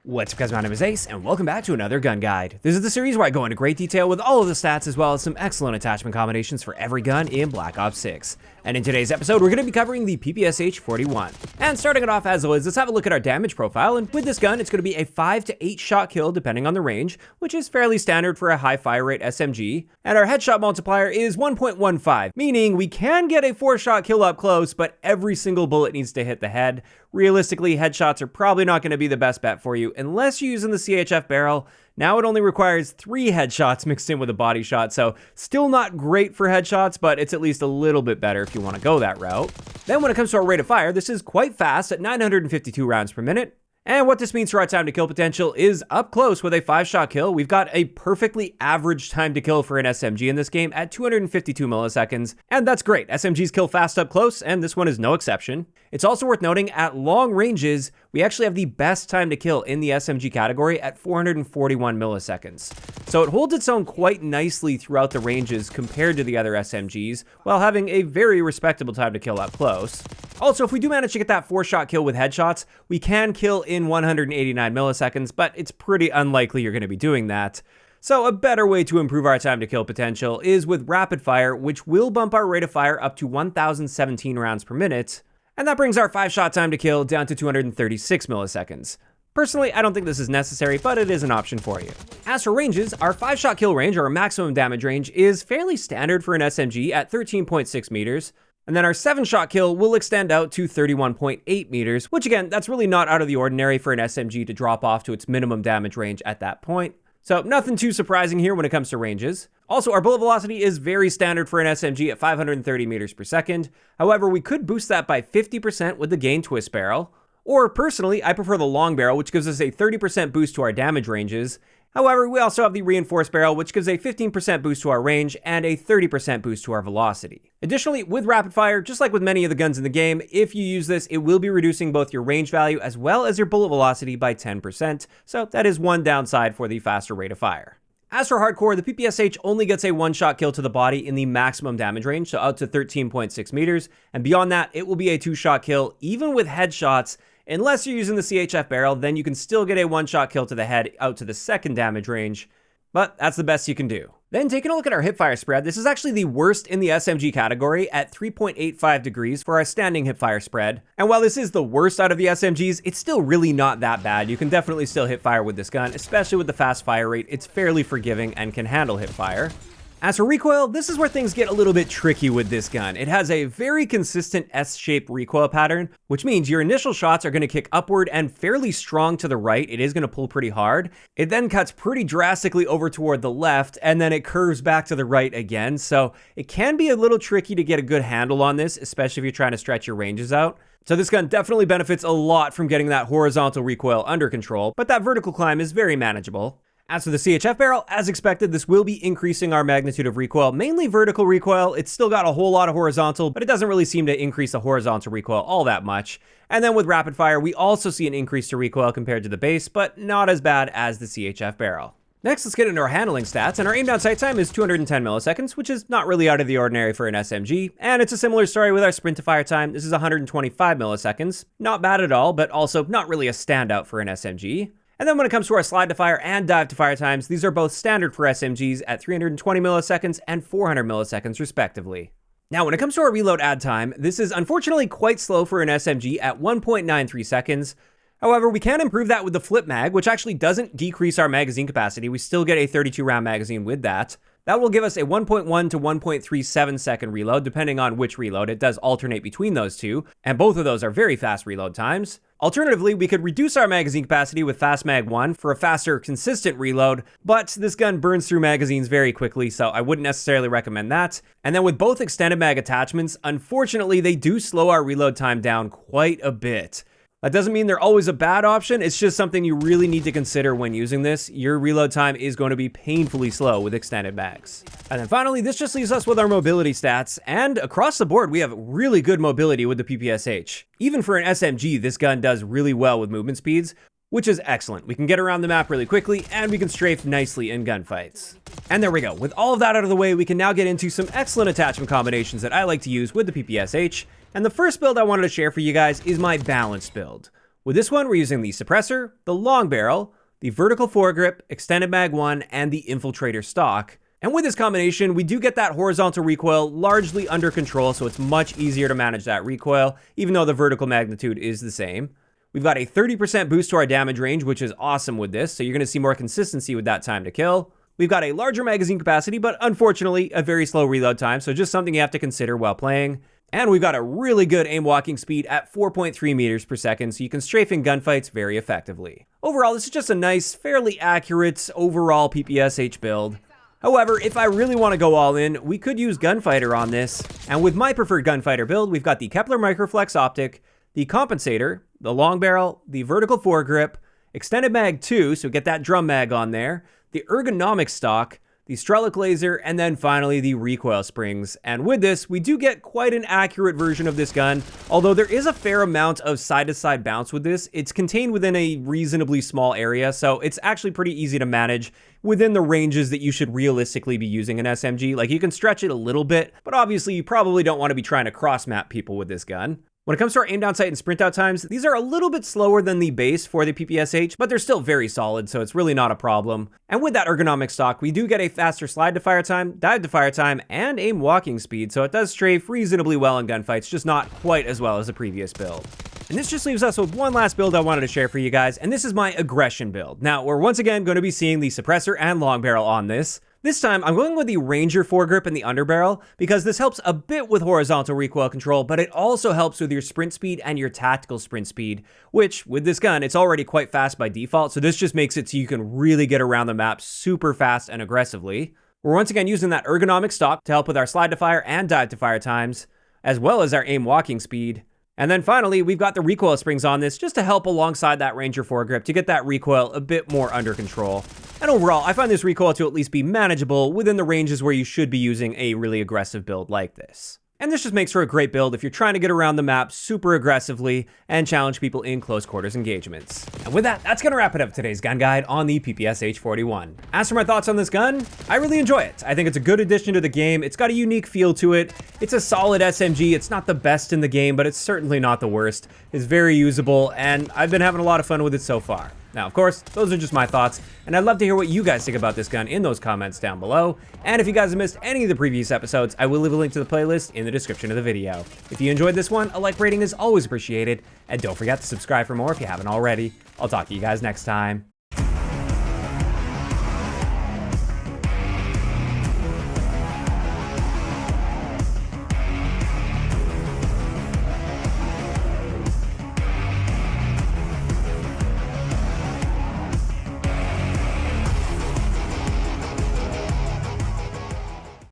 What's up guys, my name is Ace, and welcome back to another gun guide. This is the series where I go into great detail with all of the stats as well as some excellent attachment combinations for every gun in Black Ops 6. And in today's episode, we're going to be covering the PPSh-41. And starting it off as always, let's have a look at our damage profile, and with this gun, it's going to be a 5 to 8 shot kill depending on the range, which is fairly standard for a high fire rate SMG. And our headshot multiplier is 1.15, meaning we can get a 4-shot kill up close, but every single bullet needs to hit the head. Realistically, headshots are probably not going to be the best bet for you unless you're using the CHF barrel. Now it only requires 3 headshots mixed in with a body shot, so still not great for headshots, but it's at least a little bit better if you want to go that route. Then when it comes to our rate of fire, this is quite fast at 952 rounds per minute. And what this means for our time to kill potential is up close with a 5-shot kill. We've got a perfectly average time to kill for an SMG in this game at 252 milliseconds, and that's great. SMGs kill fast up close, and this one is no exception. It's also worth noting at long ranges, we actually have the best time to kill in the SMG category at 441 milliseconds. So it holds its own quite nicely throughout the ranges compared to the other SMGs, while having a very respectable time to kill up close. Also, if we do manage to get that 4-shot kill with headshots, we can kill in 189 milliseconds, but it's pretty unlikely you're going to be doing that. So a better way to improve our time to kill potential is with rapid fire, which will bump our rate of fire up to 1017 rounds per minute, and that brings our 5-shot time to kill down to 236 milliseconds. Personally, I don't think this is necessary, but it is an option for you. As for ranges, our 5-shot kill range, or our maximum damage range, is fairly standard for an SMG at 13.6 meters. And then our 7-shot kill will extend out to 31.8 meters, which again, that's really not out of the ordinary for an SMG to drop off to its minimum damage range at that point. So nothing too surprising here when it comes to ranges. Also, our bullet velocity is very standard for an SMG at 530 meters per second. However, we could boost that by 50% with the gain twist barrel. Or personally, I prefer the long barrel, which gives us a 30% boost to our damage ranges. However, we also have the reinforced barrel, which gives a 15% boost to our range and a 30% boost to our velocity. Additionally, with rapid fire, just like with many of the guns in the game, if you use this, it will be reducing both your range value as well as your bullet velocity by 10%, so that is one downside for the faster rate of fire. As for hardcore, the PPSh only gets a 1-shot kill to the body in the maximum damage range, so out to 13.6 meters, and beyond that, it will be a 2-shot kill, even with headshots. Unless you're using the CHF barrel, then you can still get a 1-shot kill to the head out to the 2nd damage range, but that's the best you can do. Then taking a look at our hipfire spread, this is actually the worst in the SMG category at 3.85 degrees for our standing hipfire spread. And while this is the worst out of the SMGs, it's still really not that bad. You can definitely still hipfire with this gun, especially with the fast fire rate. It's fairly forgiving and can handle hipfire. As for recoil, this is where things get a little bit tricky with this gun. It has a very consistent S-shaped recoil pattern, which means your initial shots are going to kick upward and fairly strong to the right. It is going to pull pretty hard. It then cuts pretty drastically over toward the left, and then it curves back to the right again. So it can be a little tricky to get a good handle on this, especially if you're trying to stretch your ranges out. So this gun definitely benefits a lot from getting that horizontal recoil under control, but that vertical climb is very manageable. As for the CHF barrel, as expected, this will be increasing our magnitude of recoil, mainly vertical recoil. It's still got a whole lot of horizontal, but it doesn't really seem to increase the horizontal recoil all that much. And then with rapid fire, we also see an increase to recoil compared to the base, but not as bad as the CHF barrel. Next, let's get into our handling stats, and our aim down sight time is 210 milliseconds, which is not really out of the ordinary for an SMG, and it's a similar story with our sprint to fire time. This is 125 milliseconds. Not bad at all, but also not really a standout for an SMG. And then when it comes to our slide to fire and dive to fire times, these are both standard for SMGs at 320 milliseconds and 400 milliseconds respectively. Now, when it comes to our reload add time, this is unfortunately quite slow for an SMG at 1.93 seconds. However, we can improve that with the flip mag, which actually doesn't decrease our magazine capacity. We still get a 32-round magazine with that. That will give us a 1.1 to 1.37 second reload, depending on which reload. It does alternate between those two, and both of those are very fast reload times. Alternatively, we could reduce our magazine capacity with Fast Mag 1 for a faster, consistent reload, but this gun burns through magazines very quickly, so I wouldn't necessarily recommend that. And then with both extended mag attachments, unfortunately, they do slow our reload time down quite a bit. That doesn't mean they're always a bad option, it's just something you really need to consider when using this. Your reload time is going to be painfully slow with extended mags. And then finally, this just leaves us with our mobility stats, and across the board, we have really good mobility with the PPSh. Even for an SMG, this gun does really well with movement speeds, which is excellent. We can get around the map really quickly, and we can strafe nicely in gunfights. And there we go. With all of that out of the way, we can now get into some excellent attachment combinations that I like to use with the PPSh. And the first build I wanted to share for you guys is my balanced build. With this one, we're using the suppressor, the long barrel, the vertical foregrip, extended mag 1, and the infiltrator stock. And with this combination, we do get that horizontal recoil largely under control, so it's much easier to manage that recoil, even though the vertical magnitude is the same. We've got a 30% boost to our damage range, which is awesome with this, so you're going to see more consistency with that time to kill. We've got a larger magazine capacity, but unfortunately, a very slow reload time, so just something you have to consider while playing. And we've got a really good aim walking speed at 4.3 meters per second, so you can strafe in gunfights very effectively. Overall, this is just a nice, fairly accurate overall PPSh build. However, if I really want to go all in, we could use Gunfighter on this. And with my preferred Gunfighter build, we've got the Kepler Microflex Optic, the Compensator, the Long Barrel, the Vertical Foregrip, Extended Mag 2, so get that drum mag on there, the Ergonomic Stock, the Strelic Laser, and then finally the Recoil Springs. And with this, we do get quite an accurate version of this gun, although there is a fair amount of side-to-side bounce with this. It's contained within a reasonably small area, so it's actually pretty easy to manage within the ranges that you should realistically be using an SMG. Like, you can stretch it a little bit, but obviously you probably don't want to be trying to cross-map people with this gun. When it comes to our aim down sight and sprint out times, these are a little bit slower than the base for the PPSh, but they're still very solid, so it's really not a problem. And with that ergonomic stock, we do get a faster slide to fire time, dive to fire time, and aim walking speed, so it does strafe reasonably well in gunfights, just not quite as well as the previous build. And this just leaves us with one last build I wanted to share for you guys, and this is my aggression build. Now, we're once again going to be seeing the suppressor and long barrel on this. This time, I'm going with the Ranger foregrip and the underbarrel because this helps a bit with horizontal recoil control, but it also helps with your sprint speed and your tactical sprint speed, which, with this gun, it's already quite fast by default, so this just makes it so you can really get around the map super fast and aggressively. We're once again using that ergonomic stock to help with our slide to fire and dive to fire times, as well as our aim walking speed. And then finally, we've got the recoil springs on this just to help alongside that Ranger foregrip to get that recoil a bit more under control. And overall, I find this recoil to at least be manageable within the ranges where you should be using a really aggressive build like this. And this just makes for a great build if you're trying to get around the map super aggressively and challenge people in close quarters engagements. And with that, that's gonna wrap it up today's gun guide on the PPSh-41. As for my thoughts on this gun, I really enjoy it. I think it's a good addition to the game. It's got a unique feel to it. It's a solid SMG. It's not the best in the game, but it's certainly not the worst. It's very usable, and I've been having a lot of fun with it so far. Now, of course, those are just my thoughts, and I'd love to hear what you guys think about this gun in those comments down below. And if you guys have missed any of the previous episodes, I will leave a link to the playlist in the description of the video. If you enjoyed this one, a like rating is always appreciated, and don't forget to subscribe for more if you haven't already. I'll talk to you guys next time.